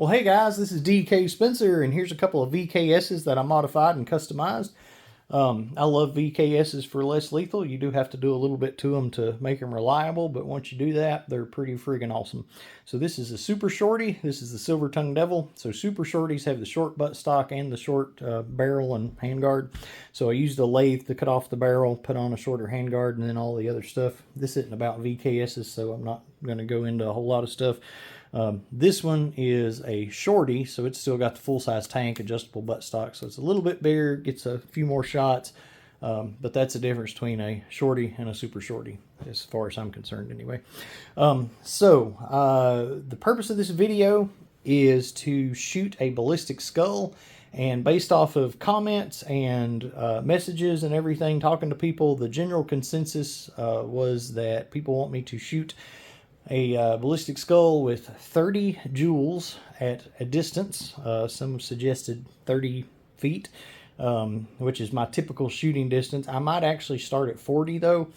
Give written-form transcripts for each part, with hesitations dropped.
Well, hey guys, this is DK Spencer, and here's a couple of VKSs that I modified and customized. I love VKSs for less lethal. You do have to do a little bit to them to make them reliable, but once you do that, they're pretty friggin' awesome. So this is a Super Shorty. This is the Silver Tongue Devil. So Super Shorties have the short buttstock and the short barrel and handguard. So I used a lathe to cut off the barrel, put on a shorter handguard, and then all the other stuff. This isn't about VKSs, so I'm not going to go into a whole lot of stuff. This one is a shorty, so it's still got the full-size tank, adjustable buttstock, so it's a little bit bigger, gets a few more shots, but that's the difference between a shorty and a super shorty, as far as I'm concerned anyway. The purpose of this video is to shoot a ballistic skull, and based off of comments and messages and everything, talking to people, the general consensus was that people want me to shoot a ballistic skull with 30 joules at a distance. Some have suggested 30 feet, which is my typical shooting distance. I might actually start at 40 though,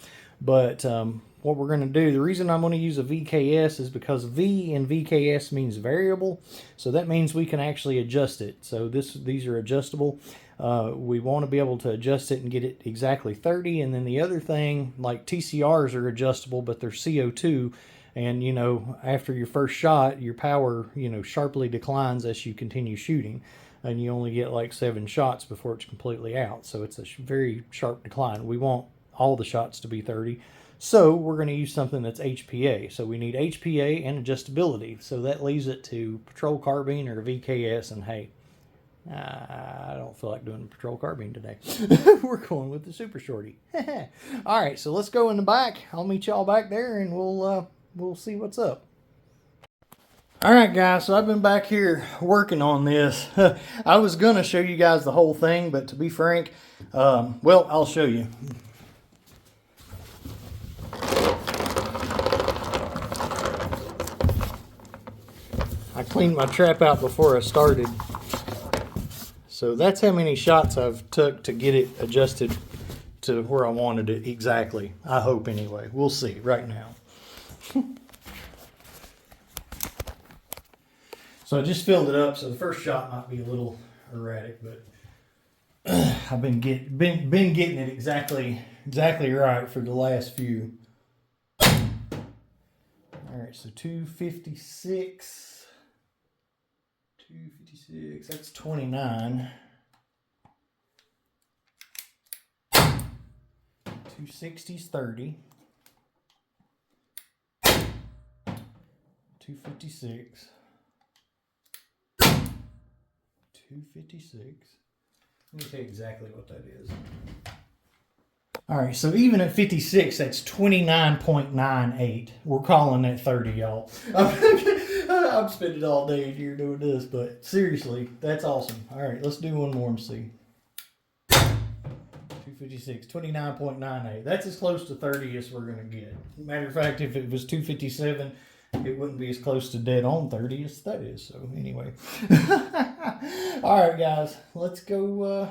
but what we're going to do, the reason I'm going to use a VKS is because V in VKS means variable, so that means we can actually adjust it. So these are adjustable. We want to be able to adjust it and get it exactly 30, and then the other thing, like TCRs are adjustable, but they're CO2, and you know, after your first shot, your power, you know, sharply declines as you continue shooting, and you only get like 7 shots before it's completely out. So it's a very sharp decline. We want all the shots to be 30. So we're going to use something that's HPA. So we need HPA and adjustability. So that leaves it to patrol carbine or VKS, and hey, I don't feel like doing the patrol carbine today. We're going with the Super Shorty. All right, so let's go in the back. I'll meet y'all back there, and we'll see what's up. All right, guys, so I've been back here working on this. I was going to show you guys the whole thing, but to be frank, well, I'll show you. I cleaned my trap out before I started. So that's how many shots I've took to get it adjusted to where I wanted it exactly. I hope anyway. We'll see right now. So I just filled it up, so the first shot might be a little erratic, but I've been getting it exactly right for the last few. All right, so 256, that's 29. 260's 30. 256. 256. Let me tell you exactly what that is. All right, so even at 56, that's 29.98. We're calling that 30, y'all. I'm spending all day here doing this, but seriously, that's awesome. All right, let's do one more and see. 256, 29.98. That's as close to 30 as we're going to get. Matter of fact, if it was 257, it wouldn't be as close to dead on 30 as that is. So anyway. All right, guys, let's go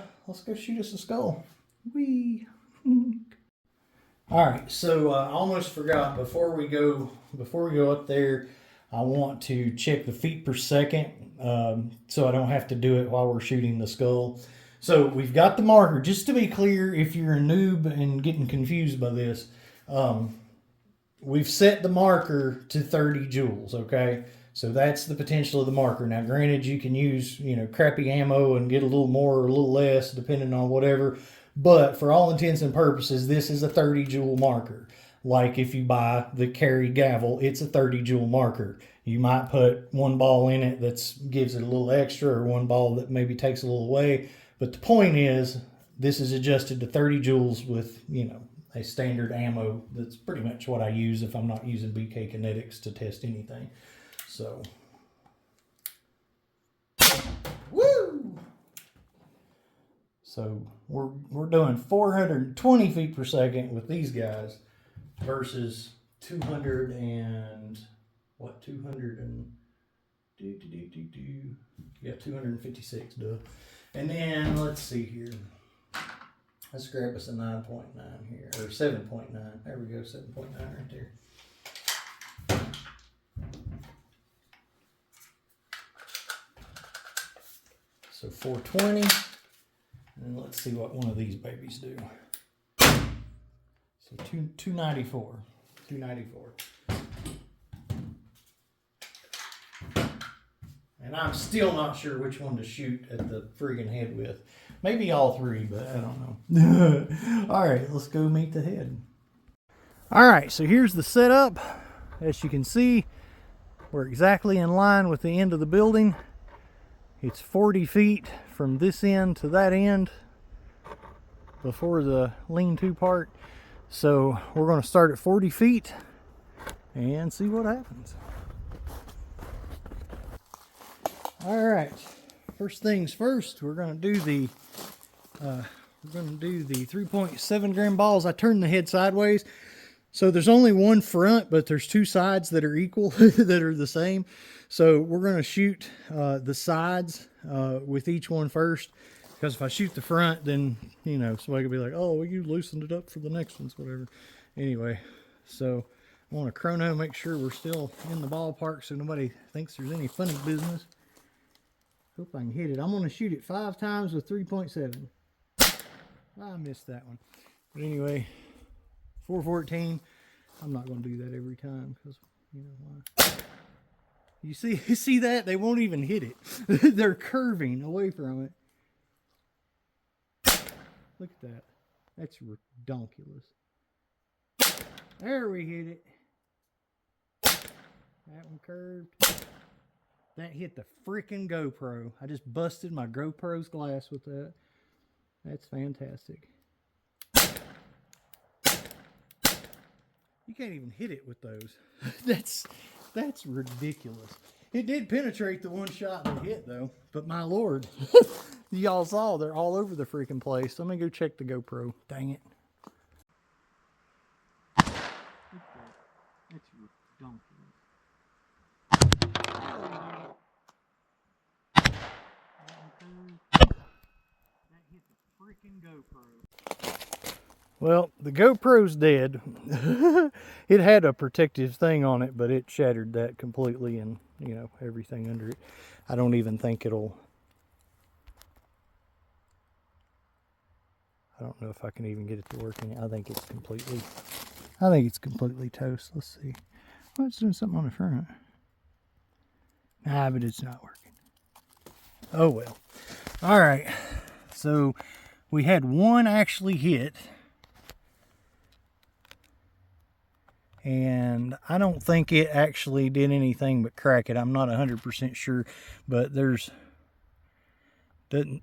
shoot us a skull. Whee! All right, so I almost forgot, before we go up there, I want to check the feet per second, so I don't have to do it while we're shooting the skull. So we've got the marker. Just to be clear, if you're a noob and getting confused by this, we've set the marker to 30 joules, okay? So that's the potential of the marker. Now, granted, you can use, you know, crappy ammo and get a little more or a little less, depending on whatever. But for all intents and purposes, this is a 30 joule marker. Like if you buy the carry gavel, it's a 30 joule marker. You might put one ball in it that gives it a little extra, or one ball that maybe takes a little away. But the point is, this is adjusted to 30 joules with, you know, a standard ammo. That's pretty much what I use if I'm not using BK Kinetics to test anything. So, woo! So we're doing 420 feet per second with these guys versus 200 and what? 200 and yeah, 256. Duh. And then let's see here. Let's grab us a 9.9 here, or 7.9. There we go, 7.9 right there. So 420. And let's see what one of these babies do. So 294. 294. And I'm still not sure which one to shoot at the friggin' head with. Maybe all three, but I don't know. All right, let's go meet the head. All right, so here's the setup. As you can see, we're exactly in line with the end of the building. It's 40 feet from this end to that end before the lean-to part. So we're going to start at 40 feet and see what happens. All right, first things first, we're going to do the 3.7 gram balls. I turned the head sideways, so there's only one front, but there's two sides that are equal, that are the same. So we're going to shoot the sides with each one first, because if I shoot the front, then, you know, somebody could be like, oh, well, you loosened it up for the next ones, whatever. Anyway, so I want to chrono, make sure we're still in the ballpark so nobody thinks there's any funny business. Hope I can hit it. I'm going to shoot it 5 times with 3.7. I missed that one. But anyway, 414. I'm not going to do that every time because, you know why. You see that? They won't even hit it. They're curving away from it. Look at that. That's redonkulous. There we hit it. That one curved. That hit the freaking GoPro. I just busted my GoPro's glass with that. That's fantastic. You can't even hit it with those. That's ridiculous. It did penetrate the one shot that hit though, but my lord. Y'all saw they're all over the freaking place. Let me go check the GoPro. Dang it. That's ridiculous. That hit the freaking GoPro. Well, the GoPro's dead. It had a protective thing on it, but it shattered that completely and, you know, everything under it. I don't even think it'll... I don't know if I can even get it to work. I think it's completely toast. Let's see. Well, it's doing something on the front. Nah, but it's not working. Oh well. All right. So we had one actually hit. And I don't think it actually did anything but crack it. I'm not 100% sure, but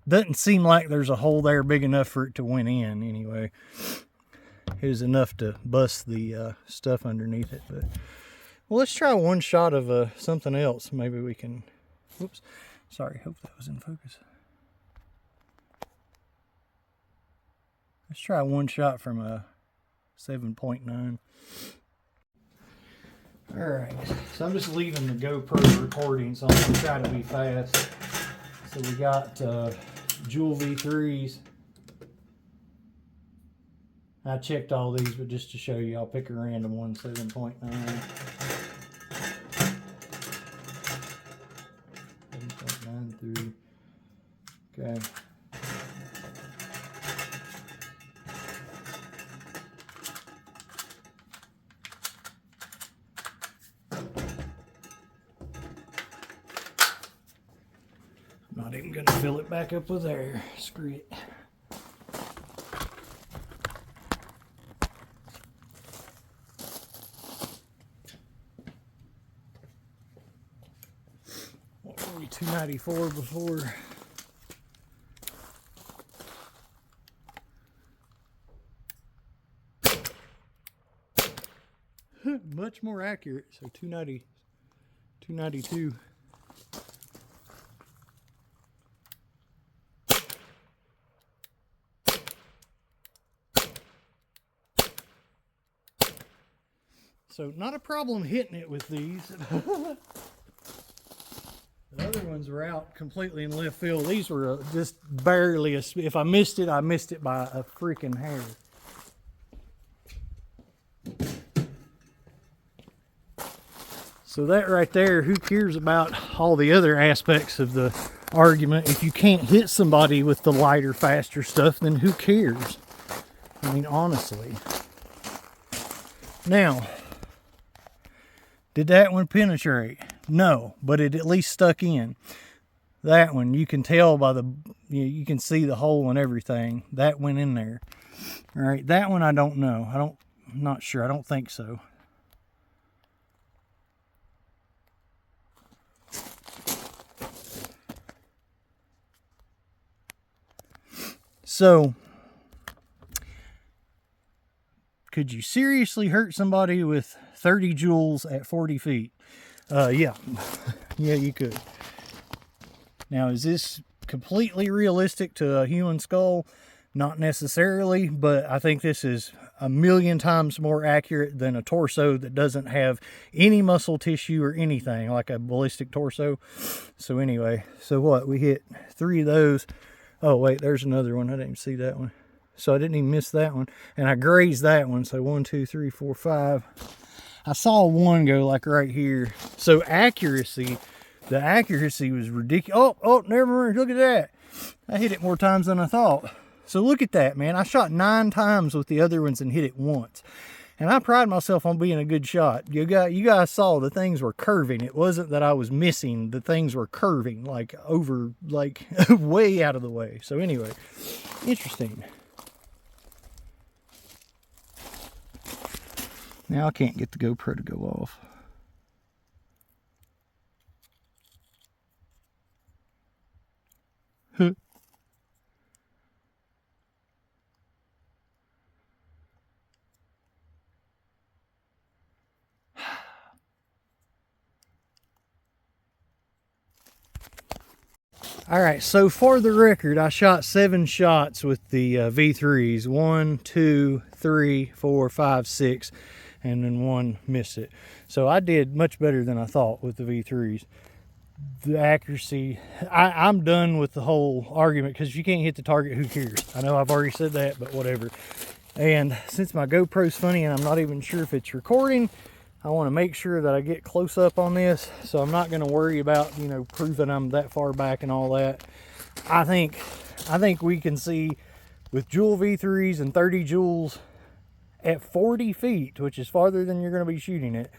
doesn't seem like there's a hole there big enough for it to went in anyway. It was enough to bust the stuff underneath it. But well, let's try one shot of something else. Maybe we can, whoops, sorry, hope that was in focus. Let's try one shot from a 7.9. Alright, so I'm just leaving the GoPro recording, so I'm going to try to be fast. So we got Jewel V3s. I checked all these, but just to show you, I'll pick a random one, 7.9. 7.93. Okay. Not even gonna fill it back up with air. Screw it. What were we, 294 before? Much more accurate. So 290, 292. So not a problem hitting it with these. The other ones were out completely in left field. These were just barely, if I missed it, I missed it by a freaking hair. So that right there, who cares about all the other aspects of the argument? If you can't hit somebody with the lighter, faster stuff, then who cares? I mean, honestly. Now, did that one penetrate? No, but it at least stuck in. That one, you can tell by the, you can see the hole and everything. That went in there. All right, that one I don't know. I'm not sure. I don't think so. So, could you seriously hurt somebody with 30 joules at 40 feet? Yeah. Yeah, you could. Now, is this completely realistic to a human skull? Not necessarily, but I think this is a million times more accurate than a torso that doesn't have any muscle tissue or anything, like a ballistic torso. So anyway, so what? We hit 3 of those. Oh, wait, there's another one. I didn't even see that one. So I didn't even miss that one. And I grazed that one. So 1, 2, 3, 4, 5. I saw one go like right here. So accuracy, the accuracy was ridiculous. Oh, never mind. Look at that. I hit it more times than I thought. So look at that, man. I shot 9 times with the other ones and hit it once. And I pride myself on being a good shot. You guys saw the things were curving. It wasn't that I was missing. The things were curving, like over, like way out of the way. So anyway, interesting. Now I can't get the GoPro to go off. Huh. All right, so for the record, I shot 7 shots with the V3s. 1, 2, 3, 4, 5, 6, and then 1 missed it. So I did much better than I thought with the V3s. The accuracy, I'm done with the whole argument, because if you can't hit the target, who cares? I know I've already said that, but whatever. And since my GoPro's funny and I'm not even sure if it's recording, I want to make sure that I get close up on this, so I'm not going to worry about, you know, proving I'm that far back and all that. I think we can see with Joule V3s and 30 joules at 40 feet, which is farther than you're going to be shooting it.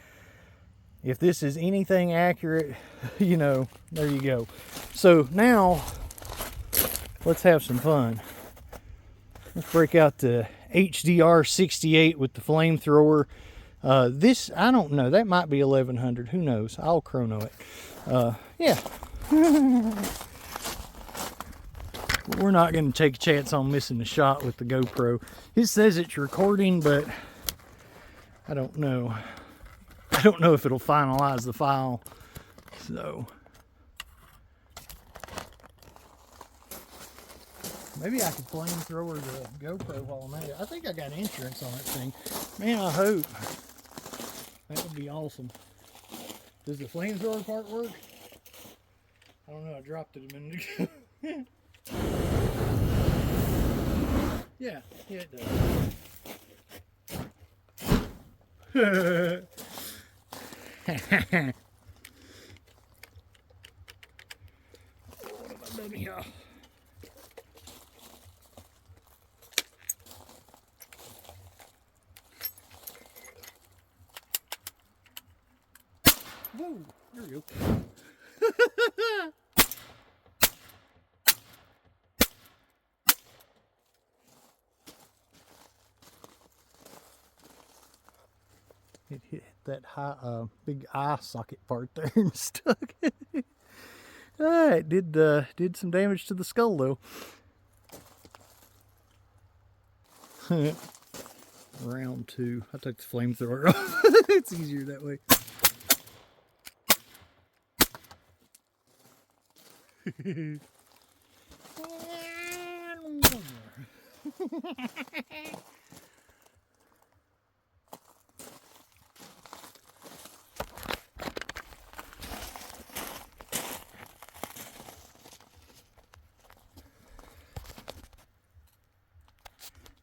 If this is anything accurate, you know, there you go. So now, let's have some fun. Let's break out the HDR 68 with the Flamethrower. This, I don't know, that might be 1100, who knows? I'll chrono it. Yeah. We're not going to take a chance on missing the shot with the GoPro. It says it's recording, but I don't know. I don't know if it'll finalize the file. So maybe I could flamethrower the GoPro while I'm at it. I think I got insurance on that thing. Man, I hope. That would be awesome. Does the flamethrower part work? I don't know, I dropped it a minute ago. Yeah, it does. What have I done here? Whoa, there we go. It hit that high, big eye socket part there and stuck. It did some damage to the skull though. Round 2. I took the flamethrower off. It's easier that way.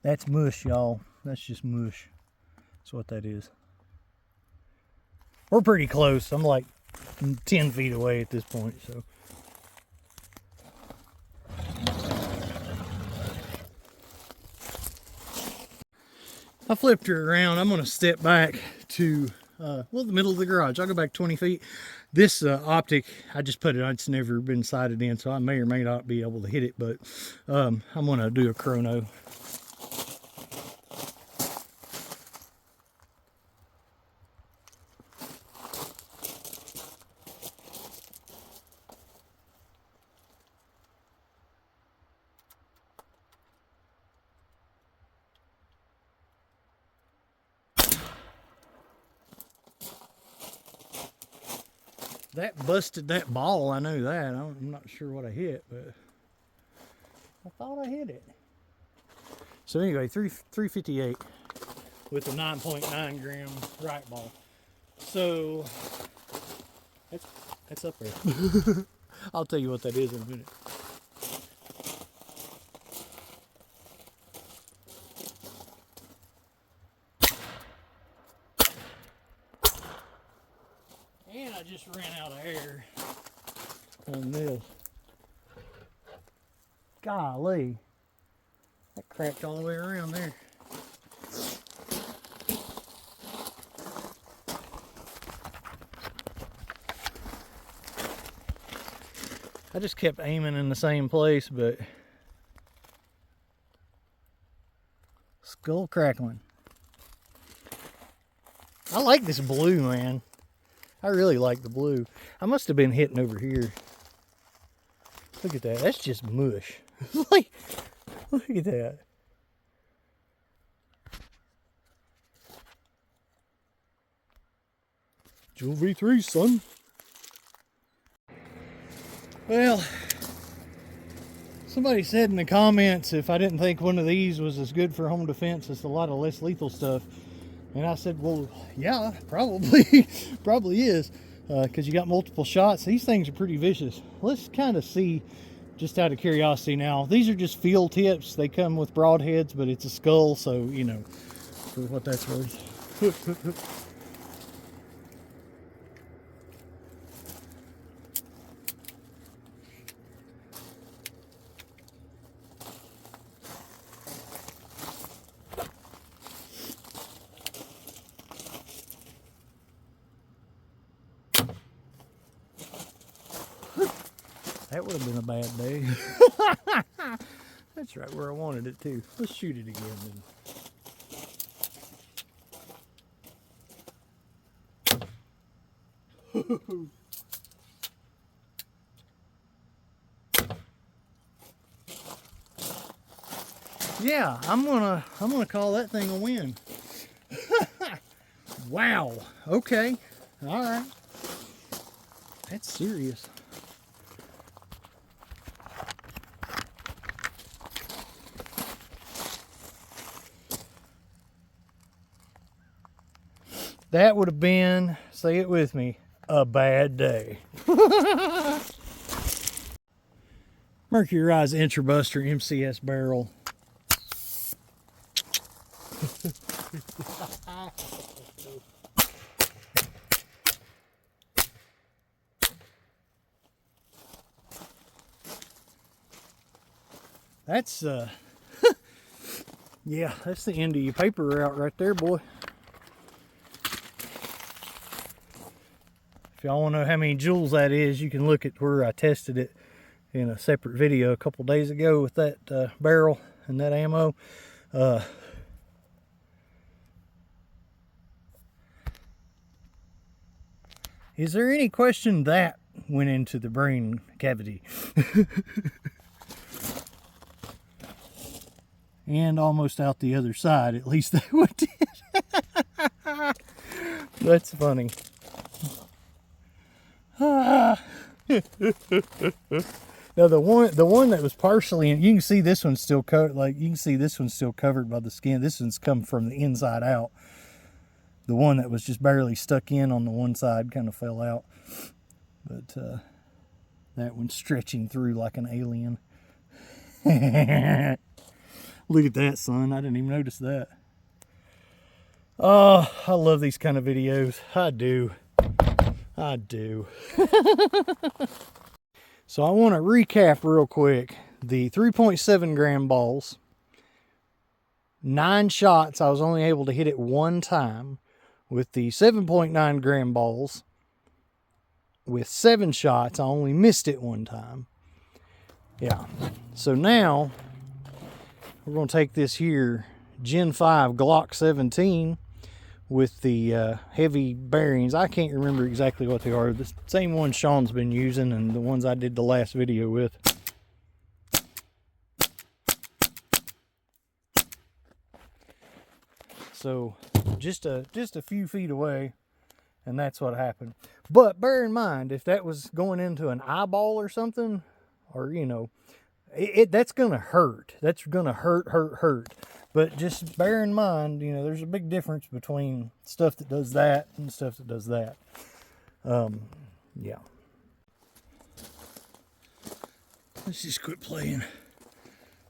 That's mush, y'all. That's just mush. That's what that is. We're pretty close. I'm like 10 feet away at this point, so. I flipped her around. I'm going to step back to, well, the middle of the garage. I'll go back 20 feet. This optic, I just put it on. It's never been sighted in, so I may or may not be able to hit it, but I'm going to do a chrono. That busted that ball, I know that. I'm not sure what I hit, but I thought I hit it. So anyway, 358 with a 9.9 gram right ball. So that's up there. I'll tell you what that is in a minute. And I just ran out of air on this. Golly. That cracked all the way around there. I just kept aiming in the same place, but skull crackling. I like this blue, man. I really like the blue. I must have been hitting over here. Look at that. That's just mush. Like, look at that. Jewel V3, son. Well, somebody said in the comments if I didn't think one of these was as good for home defense as a lot of less lethal stuff. And I said, well, yeah, probably. Probably is. Because you got multiple shots. These things are pretty vicious. Let's kind of see, just out of curiosity now. These are just field tips. They come with broadheads, but it's a skull, so, you know, for what that's worth. That would have been a bad day. That's right where I wanted it too. Let's shoot it again then. Yeah, I'm gonna call that thing a win. Wow. Okay. All right. That's serious. That would have been, say it with me, a bad day. Mercuryized IntruBuster MCS barrel. That's yeah, that's the end of your paper route right there, boy. If y'all want to know how many joules that is, you can look at where I tested it in a separate video a couple days ago with that barrel and that ammo. Is there any question that went into the brain cavity? And almost out the other side, at least that one did. That's funny. Now the one that was partially, and you can see this one's still covered. Like you can see this one's still covered by the skin. This one's come from the inside out. The one that was just barely stuck in on the one side kind of fell out, but that one's stretching through like an alien. Look at that, son. I didn't even notice that. Oh, I love these kind of videos. I do. I do. So I want to recap real quick. The 3.7 gram balls, 9 shots, I was only able to hit it 1 time. With the 7.9 gram balls, with 7 shots, I only missed it 1 time. Yeah. So now we're going to take this here Gen 5 Glock 17 with the heavy bearings. I can't remember exactly what they are. The same ones Sean's been using and the ones I did the last video with. So just a few feet away, and that's what happened. But bear in mind, if that was going into an eyeball or something, or you know, that's gonna hurt. That's gonna hurt. But just bear in mind, you know, there's a big difference between stuff that does that and stuff that does that. Yeah. Let's just quit playing.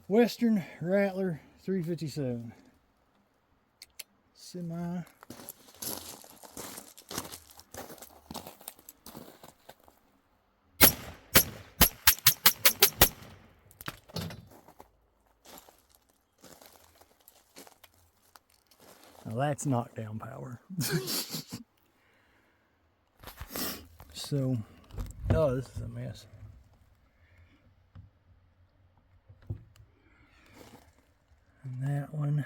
Western Rattler 357. Semi. Now that's knockdown power. So, oh, this is a mess. And that one.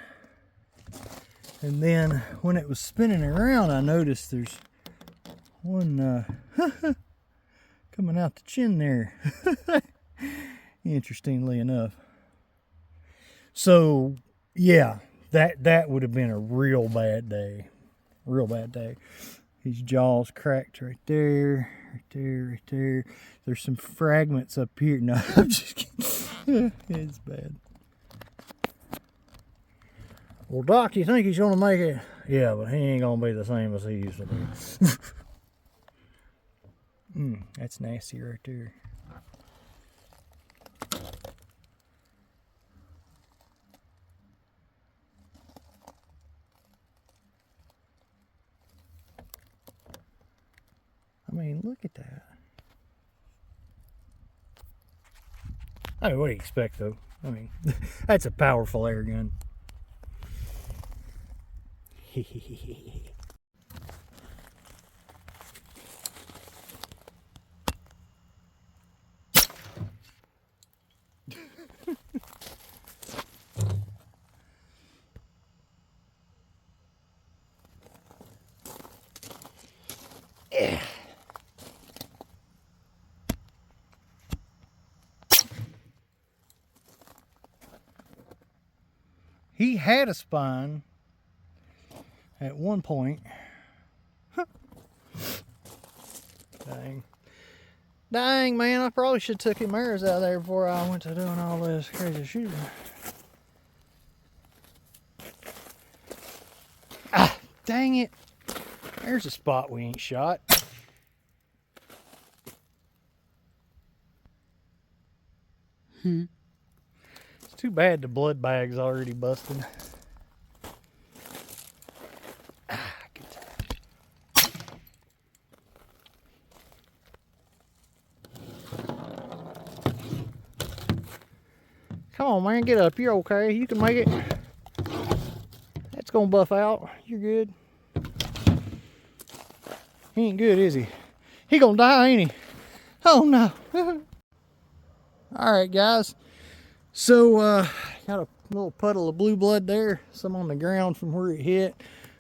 And then when it was spinning around, I noticed there's one coming out the chin there. Interestingly enough. So yeah, that would have been a real bad day. Real bad day. His jaw's cracked right there, right there, right there. There's some fragments up here. No, I'm just kidding. It's bad. Well, Doc, you think he's going to make it? Yeah, but he ain't going to be the same as he used to be. That's nasty right there. I mean, look at that. I mean, what do you expect, though? I mean, that's a powerful air gun. Yeah. He had a spine at one point. Dang. Dang, man, I probably should have took him arrows out of there before I went to doing all this crazy shooting. Ah, dang it. There's a spot we ain't shot. It's too bad the blood bag's already busted. Come on, man, get up. You're okay. You can make it. That's gonna buff out. You're good. He ain't good, is he? He gonna die, ain't he? Oh, no. Alright, guys. So, got a little puddle of blue blood there. Some on the ground from where it hit.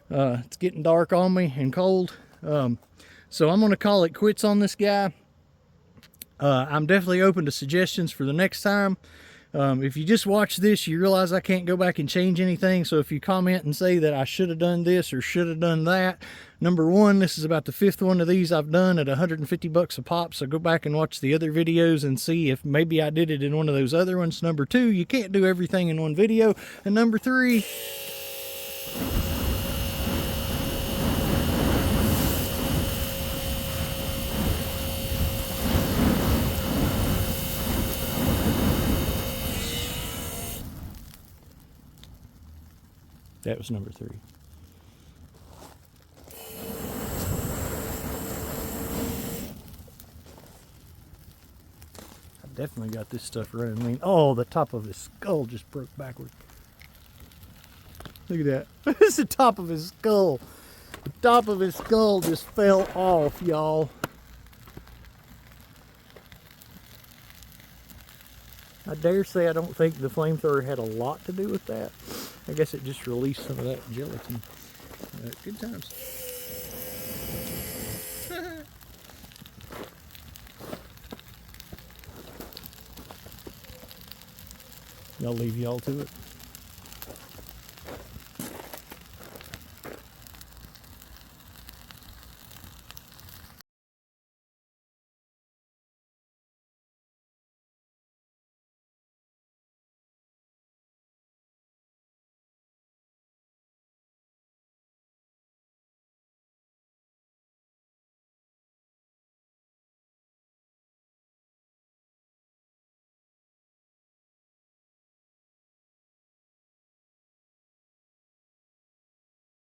It's getting dark on me and cold. So I'm gonna call it quits on this guy. I'm definitely open to suggestions for the next time. If you just watch this, you realize I can't go back and change anything. So if you comment and say that I should have done this or should have done that, number one, this is about the 5th one of these I've done at 150 bucks a pop. So go back and watch the other videos and see if maybe I did it in one of those other ones. Number two, you can't do everything in one video. And number three, that was number 3. Definitely got this stuff running lean. Oh, the top of his skull just broke backward. Look at that. It's the top of his skull. The top of his skull just fell off, y'all. I dare say I don't think the flamethrower had a lot to do with that. I guess it just released some of that gelatin. Good times. I'll leave y'all to it.